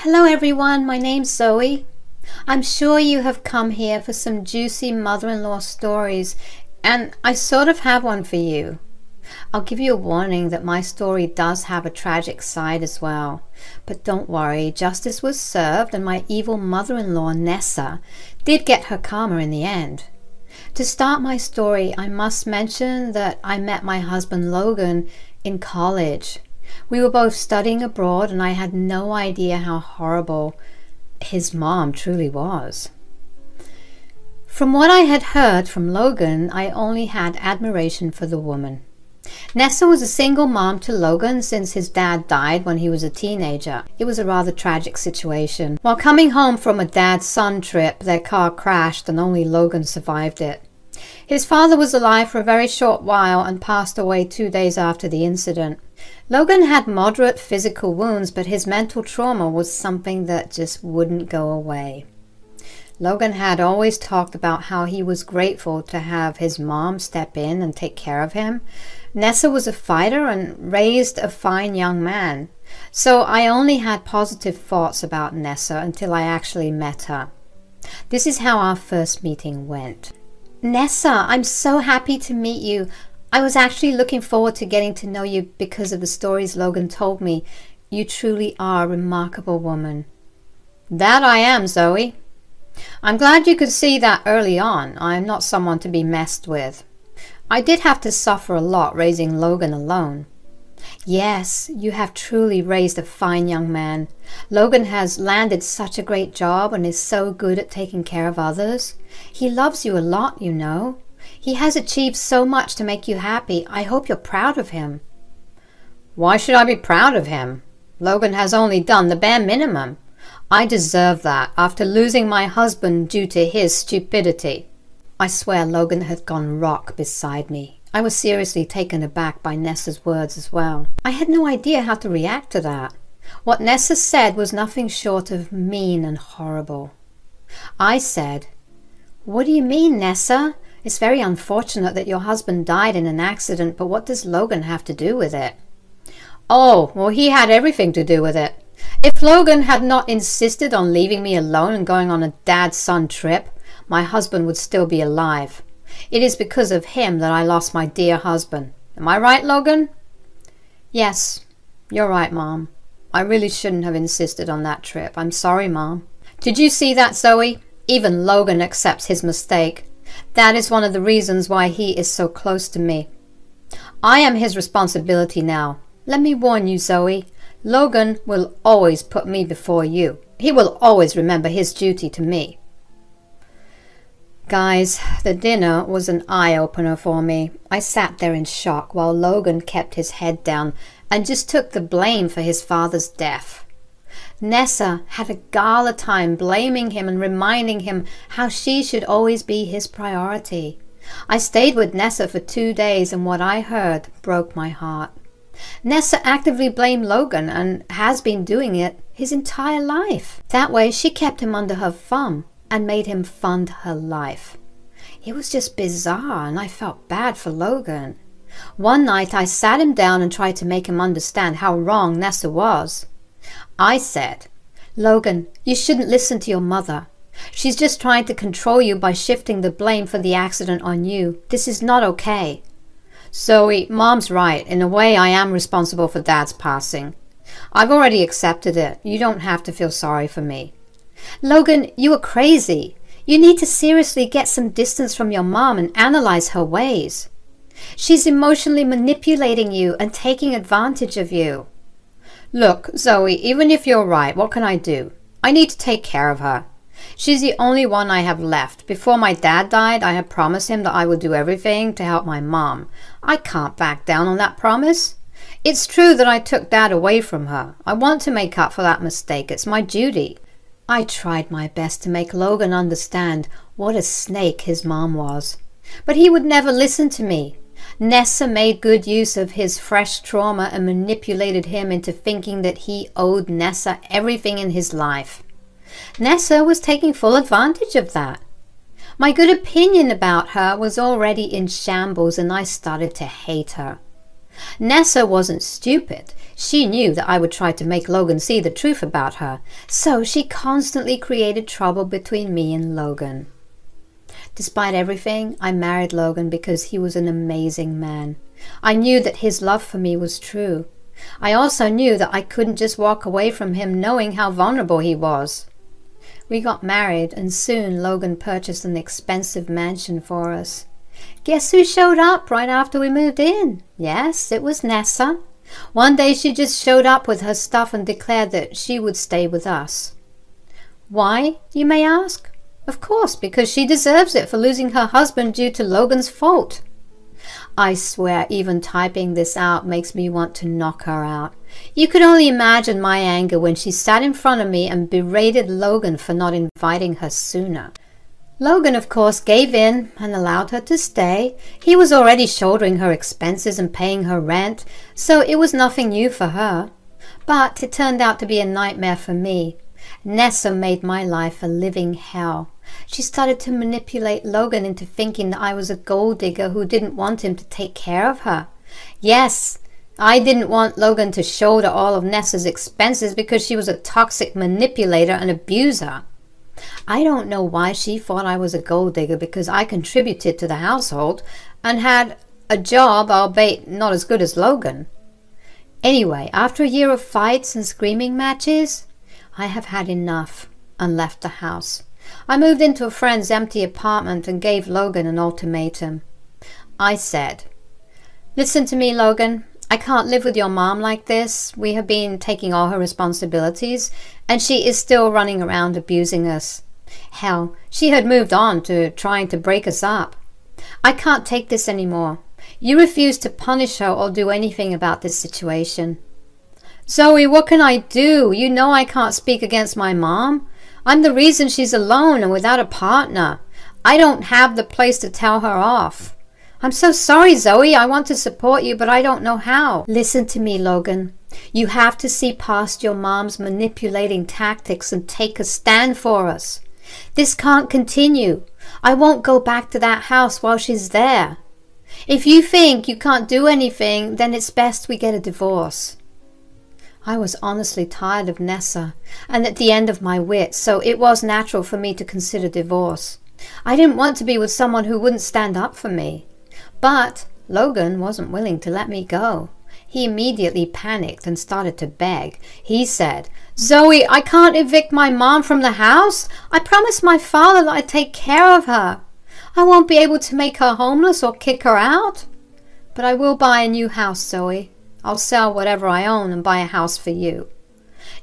Hello everyone, my name's Zoe. I'm sure you have come here for some juicy mother-in-law stories, and I sort of have one for you. I'll give you a warning that my story does have a tragic side as well. But don't worry, justice was served and my evil mother-in-law, Nessa, did get her karma in the end. To start my story, I must mention that I met my husband Logan in college. We were both studying abroad and I had no idea how horrible his mom truly was. From what I had heard from Logan, I only had admiration for the woman. Nessa was a single mom to Logan since his dad died when he was a teenager. It was a rather tragic situation. While coming home from a dad-son trip, their car crashed and only Logan survived it. His father was alive for a very short while and passed away 2 days after the incident. Logan had moderate physical wounds, but his mental trauma was something that just wouldn't go away. Logan had always talked about how he was grateful to have his mom step in and take care of him. Nessa was a fighter and raised a fine young man, so I only had positive thoughts about Nessa until I actually met her. This is how our first meeting went. Nessa, I'm so happy to meet you. I was actually looking forward to getting to know you because of the stories Logan told me. You truly are a remarkable woman. That I am, Zoe. I'm glad you could see that early on. I'm not someone to be messed with. I did have to suffer a lot raising Logan alone. Yes, you have truly raised a fine young man. Logan has landed such a great job and is so good at taking care of others. He loves you a lot, you know. He has achieved so much to make you happy. I hope you're proud of him. Why should I be proud of him? Logan has only done the bare minimum. I deserve that after losing my husband due to his stupidity. I swear Logan had gone rock beside me. I was seriously taken aback by Nessa's words as well. I had no idea how to react to that. What Nessa said was nothing short of mean and horrible. I said, "What do you mean, Nessa? It's very unfortunate that your husband died in an accident, but what does Logan have to do with it?" "Oh, well, he had everything to do with it. If Logan had not insisted on leaving me alone and going on a dad-son trip, my husband would still be alive. It is because of him that I lost my dear husband. Am I right, Logan?" "Yes, you're right, Mom. I really shouldn't have insisted on that trip. I'm sorry, Mom." Did you see that, Zoe? Even Logan accepts his mistake. That is one of the reasons why he is so close to me. I am his responsibility now. Let me warn you, Zoe. Logan will always put me before you. He will always remember his duty to me. Guys, the dinner was an eye-opener for me. I sat there in shock while Logan kept his head down and just took the blame for his father's death. Nessa had a gala time blaming him and reminding him how she should always be his priority. I stayed with Nessa for 2 days and what I heard broke my heart. Nessa actively blamed Logan and has been doing it his entire life. That way she kept him under her thumb and made him fund her life. It was just bizarre and I felt bad for Logan. One night I sat him down and tried to make him understand how wrong Nessa was. I said, "Logan, you shouldn't listen to your mother. She's just trying to control you by shifting the blame for the accident on you. This is not okay." "Zoe, Mom's right. In a way, I am responsible for Dad's passing. I've already accepted it. You don't have to feel sorry for me." "Logan, you are crazy. You need to seriously get some distance from your mom and analyze her ways. She's emotionally manipulating you and taking advantage of you." "Look, Zoe, even if you're right, what can I do? I need to take care of her. She's the only one I have left. Before my dad died, I had promised him that I would do everything to help my mom. I can't back down on that promise. It's true that I took Dad away from her. I want to make up for that mistake. It's my duty." I tried my best to make Logan understand what a snake his mom was. But he would never listen to me. Nessa made good use of his fresh trauma and manipulated him into thinking that he owed Nessa everything in his life. Nessa was taking full advantage of that. My good opinion about her was already in shambles and I started to hate her. Nessa wasn't stupid. She knew that I would try to make Logan see the truth about her, so she constantly created trouble between me and Logan. Despite everything, I married Logan because he was an amazing man. I knew that his love for me was true. I also knew that I couldn't just walk away from him knowing how vulnerable he was. We got married, and soon Logan purchased an expensive mansion for us. Guess who showed up right after we moved in? Yes, it was Nessa. One day she just showed up with her stuff and declared that she would stay with us. Why, you may ask? Of course, because she deserves it for losing her husband due to Logan's fault. I swear, even typing this out makes me want to knock her out. You could only imagine my anger when she sat in front of me and berated Logan for not inviting her sooner. Logan, of course, gave in and allowed her to stay. He was already shouldering her expenses and paying her rent, so it was nothing new for her. But it turned out to be a nightmare for me. Nessa made my life a living hell. She started to manipulate Logan into thinking that I was a gold digger who didn't want him to take care of her. Yes, I didn't want Logan to shoulder all of Nessa's expenses because she was a toxic manipulator and abuser. I don't know why she thought I was a gold digger because I contributed to the household and had a job, albeit not as good as Logan. Anyway, after a year of fights and screaming matches, I have had enough and left the house. I moved into a friend's empty apartment and gave Logan an ultimatum. I said, "Listen to me, Logan. I can't live with your mom like this. We have been taking all her responsibilities, and she is still running around abusing us. Hell, she had moved on to trying to break us up. I can't take this anymore. You refuse to punish her or do anything about this situation." "Zoe, what can I do? You know I can't speak against my mom. I'm the reason she's alone and without a partner. I don't have the place to tell her off. I'm so sorry, Zoe. I want to support you, but I don't know how." "Listen to me, Logan. You have to see past your mom's manipulating tactics and take a stand for us. This can't continue. I won't go back to that house while she's there. If you think you can't do anything, then it's best we get a divorce." I was honestly tired of Nessa and at the end of my wits, so it was natural for me to consider divorce. I didn't want to be with someone who wouldn't stand up for me. But Logan wasn't willing to let me go. He immediately panicked and started to beg. He said, "Zoe, I can't evict my mom from the house. I promised my father that I'd take care of her. I won't be able to make her homeless or kick her out. But I will buy a new house, Zoe. I'll sell whatever I own and buy a house for you."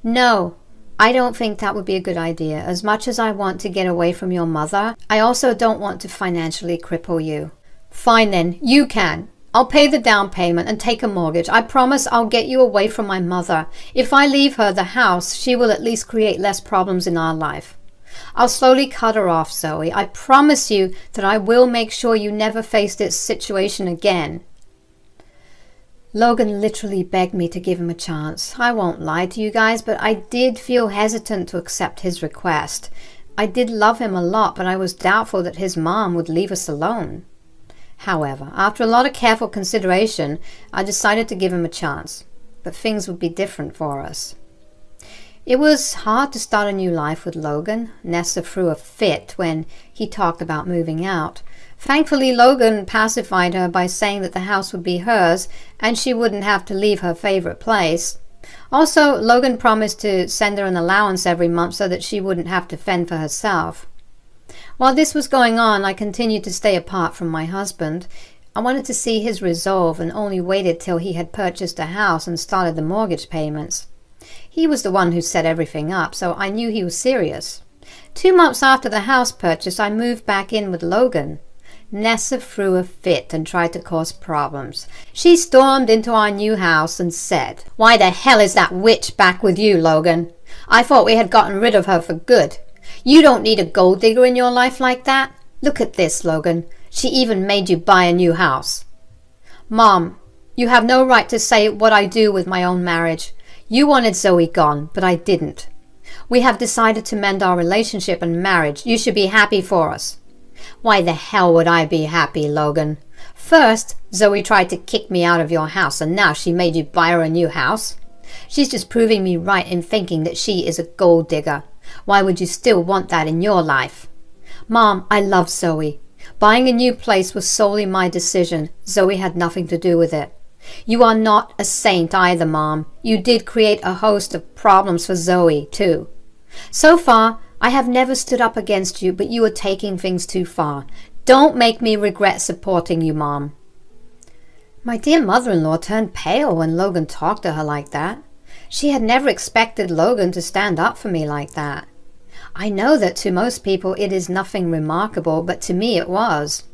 "No, I don't think that would be a good idea. As much as I want to get away from your mother, I also don't want to financially cripple you." "Fine then, you can. I'll pay the down payment and take a mortgage. I promise I'll get you away from my mother. If I leave her the house, she will at least create less problems in our life. I'll slowly cut her off, Zoe. I promise you that I will make sure you never face this situation again." Logan literally begged me to give him a chance. I won't lie to you guys, but I did feel hesitant to accept his request. I did love him a lot, but I was doubtful that his mom would leave us alone. However, after a lot of careful consideration, I decided to give him a chance. But things would be different for us. It was hard to start a new life with Logan. Nessa threw a fit when he talked about moving out. Thankfully, Logan pacified her by saying that the house would be hers and she wouldn't have to leave her favorite place. Also, Logan promised to send her an allowance every month so that she wouldn't have to fend for herself. While this was going on, I continued to stay apart from my husband. I wanted to see his resolve and only waited till he had purchased a house and started the mortgage payments. He was the one who set everything up, so I knew he was serious. 2 months after the house purchase, I moved back in with Logan. Nessa threw a fit and tried to cause problems. She stormed into our new house and said, "Why the hell is that witch back with you, Logan? I thought we had gotten rid of her for good. You don't need a gold digger in your life like that. Look at this, Logan. She even made you buy a new house." "Mom, you have no right to say what I do with my own marriage. You wanted Zoe gone, but I didn't. We have decided to mend our relationship and marriage. You should be happy for us." "Why the hell would I be happy, Logan? First, Zoe tried to kick me out of your house, and now she made you buy her a new house. She's just proving me right in thinking that she is a gold digger. Why would you still want that in your life? Mom, I love Zoe. Buying a new place was solely my decision. Zoe had nothing to do with it. You are not a saint either, Mom. You did create a host of problems for Zoe, too. So far, I have never stood up against you, but you are taking things too far. Don't make me regret supporting you, Mom. My dear mother-in-law turned pale when Logan talked to her like that. She had never expected Logan to stand up for me like that. I know that to most people it is nothing remarkable, but to me it was.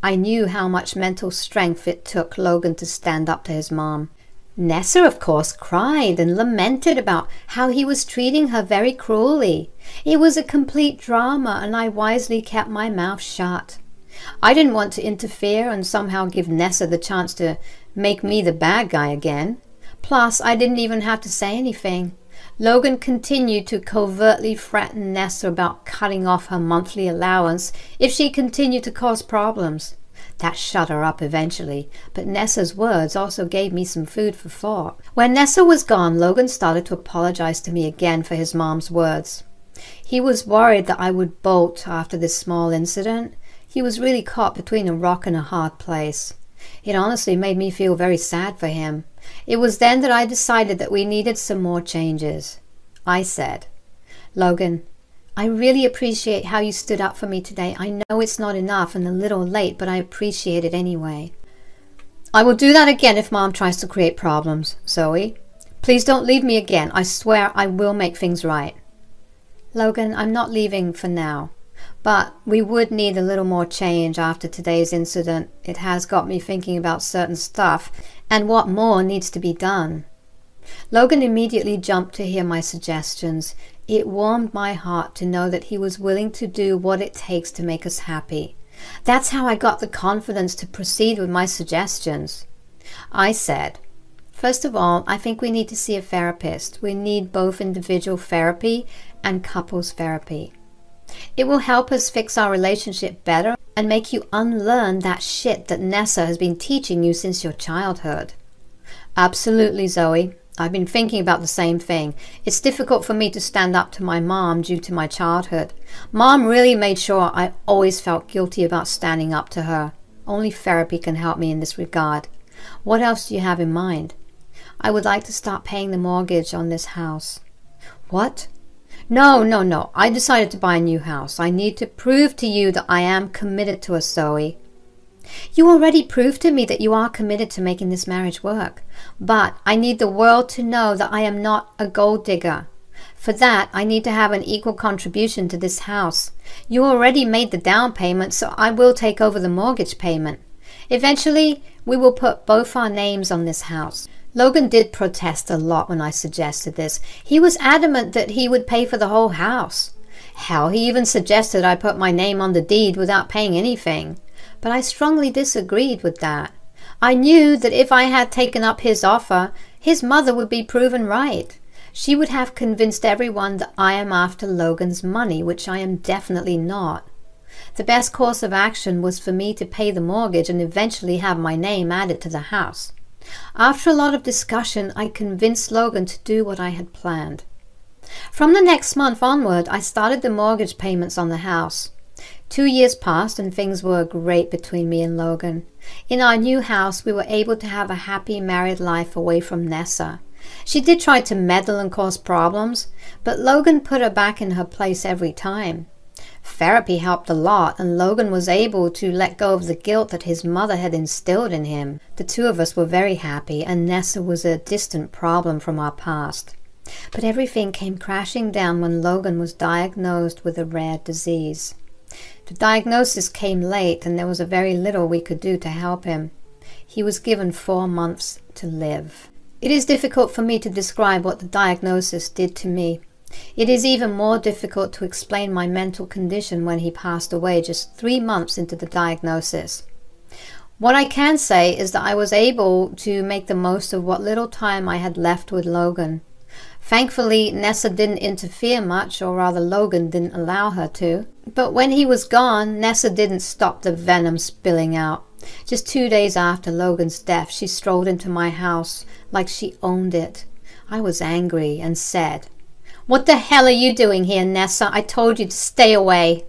I knew how much mental strength it took Logan to stand up to his mom. Nessa, of course, cried and lamented about how he was treating her very cruelly. It was a complete drama, and I wisely kept my mouth shut. I didn't want to interfere and somehow give Nessa the chance to make me the bad guy again. Plus, I didn't even have to say anything. Logan continued to covertly threaten Nessa about cutting off her monthly allowance if she continued to cause problems. That shut her up eventually, but Nessa's words also gave me some food for thought. When Nessa was gone, Logan started to apologize to me again for his mom's words. He was worried that I would bolt after this small incident. He was really caught between a rock and a hard place. It honestly made me feel very sad for him. It was then that I decided that we needed some more changes. I said, Logan, I really appreciate how you stood up for me today. I know it's not enough and a little late, but I appreciate it anyway. I will do that again if Mom tries to create problems, Zoe. Please don't leave me again. I swear I will make things right. Logan, I'm not leaving for now. But we would need a little more change after today's incident. It has got me thinking about certain stuff and what more needs to be done. Logan immediately jumped to hear my suggestions. It warmed my heart to know that he was willing to do what it takes to make us happy. That's how I got the confidence to proceed with my suggestions. I said, first of all, I think we need to see a therapist. We need both individual therapy and couples therapy. It will help us fix our relationship better and make you unlearn that shit that Nessa has been teaching you since your childhood. Absolutely, Zoe. I've been thinking about the same thing. It's difficult for me to stand up to my mom due to my childhood. Mom really made sure I always felt guilty about standing up to her. Only therapy can help me in this regard. What else do you have in mind? I would like to start paying the mortgage on this house. What? No. I decided to buy a new house. I need to prove to you that I am committed to us, Zoe. You already proved to me that you are committed to making this marriage work. But I need the world to know that I am not a gold digger. For that, I need to have an equal contribution to this house. You already made the down payment, so I will take over the mortgage payment. Eventually, we will put both our names on this house. Logan did protest a lot when I suggested this. He was adamant that he would pay for the whole house. Hell, he even suggested I put my name on the deed without paying anything. But I strongly disagreed with that. I knew that if I had taken up his offer, his mother would be proven right. She would have convinced everyone that I am after Logan's money, which I am definitely not. The best course of action was for me to pay the mortgage and eventually have my name added to the house. After a lot of discussion, I convinced Logan to do what I had planned. From the next month onward, I started the mortgage payments on the house. 2 years passed and things were great between me and Logan. In our new house, we were able to have a happy married life away from Nessa. She did try to meddle and cause problems, but Logan put her back in her place every time. Therapy helped a lot, and Logan was able to let go of the guilt that his mother had instilled in him. The two of us were very happy, and Nessa was a distant problem from our past. But everything came crashing down when Logan was diagnosed with a rare disease. The diagnosis came late, and there was very little we could do to help him. He was given 4 months to live. It is difficult for me to describe what the diagnosis did to me. It is even more difficult to explain my mental condition when he passed away just 3 months into the diagnosis. What I can say is that I was able to make the most of what little time I had left with Logan. Thankfully, Nessa didn't interfere much, or rather Logan didn't allow her to. But when he was gone, Nessa didn't stop the venom spilling out. Just 2 days after Logan's death, she strolled into my house like she owned it. I was angry and said, "What the hell are you doing here, Nessa? I told you to stay away."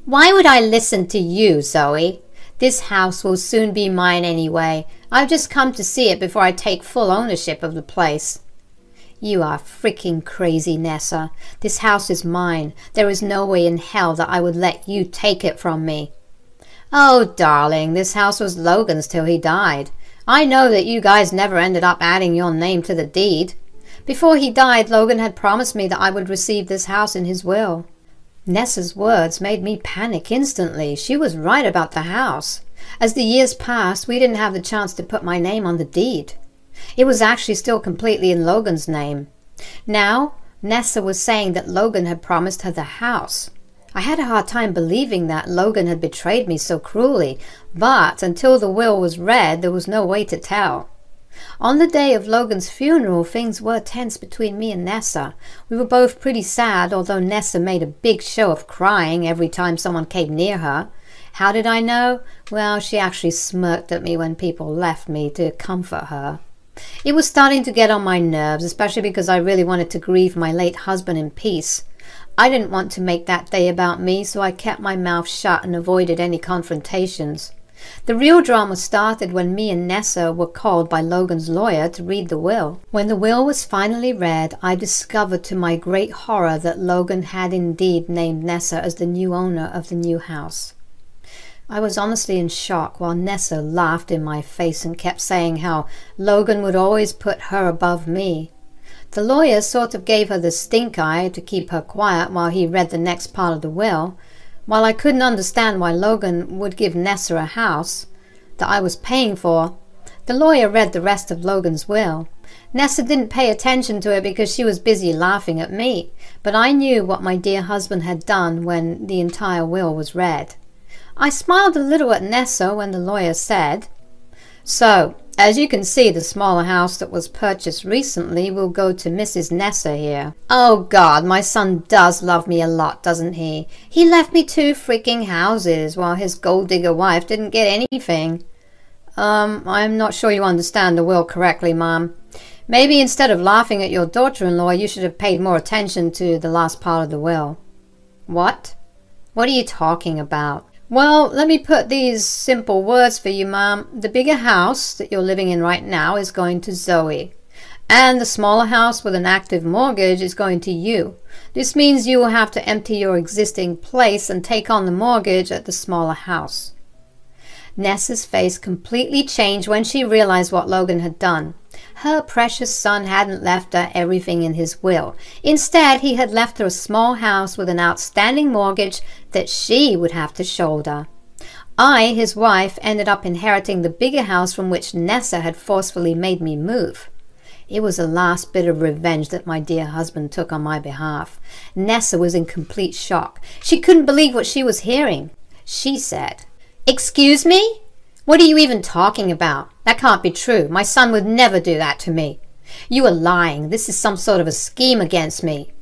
"Why would I listen to you, Zoe? This house will soon be mine anyway. I've just come to see it before I take full ownership of the place." "You are freaking crazy, Nessa. This house is mine. There is no way in hell that I would let you take it from me." "Oh, darling, this house was Logan's till he died. I know that you guys never ended up adding your name to the deed. Before he died, Logan had promised me that I would receive this house in his will." Nessa's words made me panic instantly. She was right about the house. As the years passed, we didn't have the chance to put my name on the deed. It was actually still completely in Logan's name. Now, Nessa was saying that Logan had promised her the house. I had a hard time believing that Logan had betrayed me so cruelly, but until the will was read, there was no way to tell. On the day of Logan's funeral, things were tense between me and Nessa. We were both pretty sad, although Nessa made a big show of crying every time someone came near her. How did I know? Well, she actually smirked at me when people left me to comfort her. It was starting to get on my nerves, especially because I really wanted to grieve my late husband in peace. I didn't want to make that day about me, so I kept my mouth shut and avoided any confrontations. The real drama started when me and Nessa were called by Logan's lawyer to read the will. When the will was finally read, I discovered to my great horror that Logan had indeed named Nessa as the new owner of the new house. I was honestly in shock while Nessa laughed in my face and kept saying how Logan would always put her above me. The lawyer sort of gave her the stink eye to keep her quiet while he read the next part of the will. While I couldn't understand why Logan would give Nessa a house that I was paying for, the lawyer read the rest of Logan's will. Nessa didn't pay attention to it because she was busy laughing at me, but I knew what my dear husband had done when the entire will was read. I smiled a little at Nessa when the lawyer said, "So, as you can see, the smaller house that was purchased recently will go to Mrs. Nessa here." Oh God, my son does love me a lot, doesn't he? He left me 2 freaking houses while his gold digger wife didn't get anything. I'm not sure you understand the will correctly, Mom. Maybe instead of laughing at your daughter-in-law, you should have paid more attention to the last part of the will. What? What are you talking about? Well, let me put these simple words for you, Mom. The bigger house that you're living in right now is going to Zoe, and the smaller house with an active mortgage is going to you. This means you will have to empty your existing place and take on the mortgage at the smaller house. Nessa's face completely changed when she realized what Logan had done. Her precious son hadn't left her everything in his will. Instead, he had left her a small house with an outstanding mortgage that she would have to shoulder. I, his wife, ended up inheriting the bigger house from which Nessa had forcefully made me move. It was the last bit of revenge that my dear husband took on my behalf. Nessa was in complete shock. She couldn't believe what she was hearing. She said, "Excuse me? What are you even talking about? That can't be true. My son would never do that to me. You are lying. This is some sort of a scheme against me."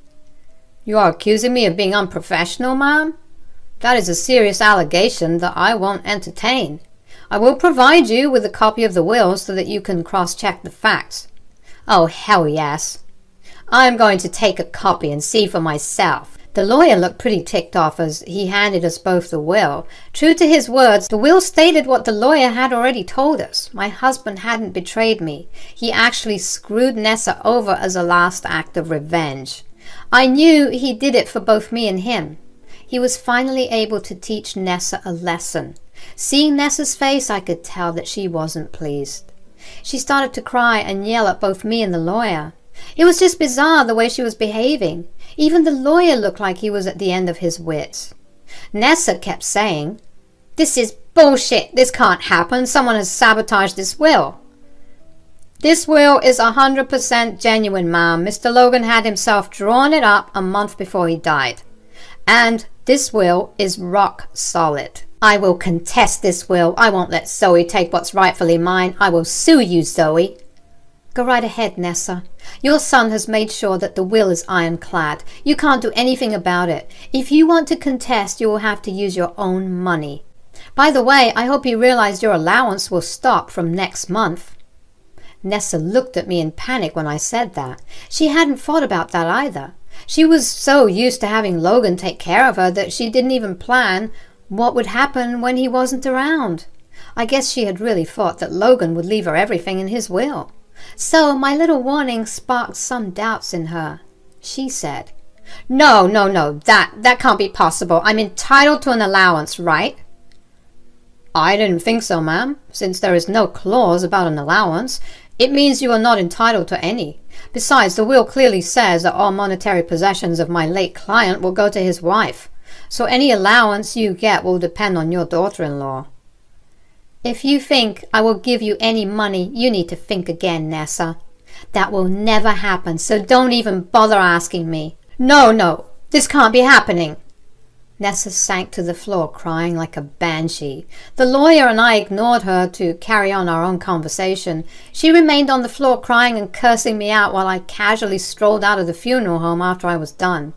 "You are accusing me of being unprofessional, Mom? That is a serious allegation that I won't entertain. I will provide you with a copy of the will so that you can cross-check the facts." "Oh, hell yes. I'm going to take a copy and see for myself." The lawyer looked pretty ticked off as he handed us both the will. True to his words, the will stated what the lawyer had already told us. My husband hadn't betrayed me. He actually screwed Nessa over as a last act of revenge. I knew he did it for both me and him. He was finally able to teach Nessa a lesson. Seeing Nessa's face, I could tell that she wasn't pleased. She started to cry and yell at both me and the lawyer. It was just bizarre the way she was behaving. Even the lawyer looked like he was at the end of his wits. Nessa kept saying, "This is bullshit. This can't happen. Someone has sabotaged this will." "This will is 100% genuine, Mom. Mr. Logan had himself drawn it up a month before he died. And this will is rock solid. I will contest this will. I won't let Zoe take what's rightfully mine. I will sue you, Zoe." "Go right ahead, Nessa. Your son has made sure that the will is ironclad. You can't do anything about it. If you want to contest, you will have to use your own money. By the way, I hope you realize your allowance will stop from next month." Nessa looked at me in panic when I said that. She hadn't thought about that either. She was so used to having Logan take care of her that she didn't even plan what would happen when he wasn't around. I guess she had really thought that Logan would leave her everything in his will. So my little warning sparked some doubts in her. She said, No, that can't be possible. I'm entitled to an allowance, right? I didn't think so, ma'am. Since there is no clause about an allowance, it means you are not entitled to any. Besides, the will clearly says that all monetary possessions of my late client will go to his wife, so any allowance you get will depend on your daughter-in-law. If you think I will give you any money, you need to think again, Nessa. That will never happen, so don't even bother asking me. No, this can't be happening. Nessa sank to the floor, crying like a banshee. The lawyer and I ignored her to carry on our own conversation. She remained on the floor crying and cursing me out while I casually strolled out of the funeral home after I was done.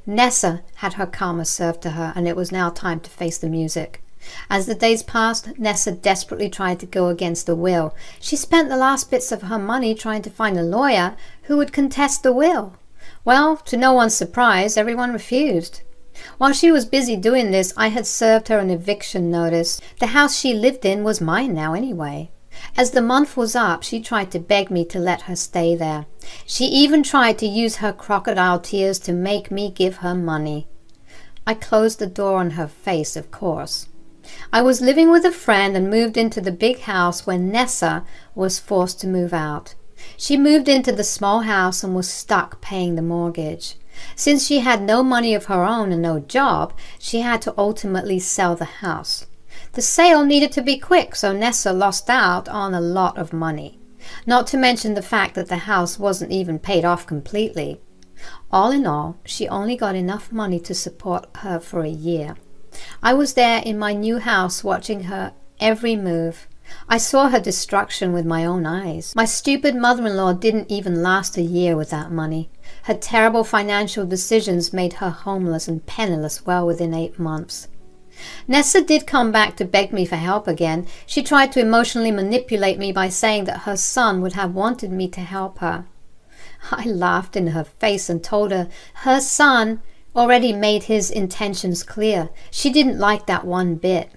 Nessa had her karma served to her, and it was now time to face the music. As the days passed, Nessa desperately tried to go against the will. She spent the last bits of her money trying to find a lawyer who would contest the will. Well, to no one's surprise, everyone refused. While she was busy doing this, I had served her an eviction notice. The house she lived in was mine now anyway. As the month was up, she tried to beg me to let her stay there. She even tried to use her crocodile tears to make me give her money. I closed the door on her face, of course. I was living with a friend and moved into the big house when Nessa was forced to move out. She moved into the small house and was stuck paying the mortgage. Since she had no money of her own and no job, she had to ultimately sell the house. The sale needed to be quick, so Nessa lost out on a lot of money. Not to mention the fact that the house wasn't even paid off completely. All in all, she only got enough money to support her for a year. I was there in my new house watching her every move. I saw her destruction with my own eyes. My stupid mother-in-law didn't even last a year with that money. Her terrible financial decisions made her homeless and penniless well within 8 months. Nessa did come back to beg me for help again. She tried to emotionally manipulate me by saying that her son would have wanted me to help her. I laughed in her face and told her her son already made his intentions clear. She didn't like that one bit.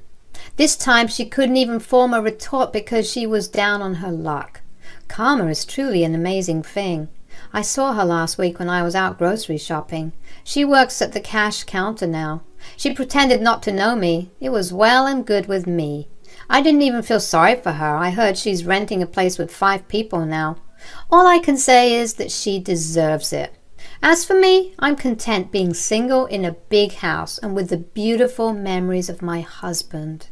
This time she couldn't even form a retort because she was down on her luck. Karma is truly an amazing thing. I saw her last week when I was out grocery shopping. She works at the cash counter now. She pretended not to know me. It was well and good with me. I didn't even feel sorry for her. I heard she's renting a place with 5 people now. All I can say is that she deserves it. As for me, I'm content being single in a big house and with the beautiful memories of my husband.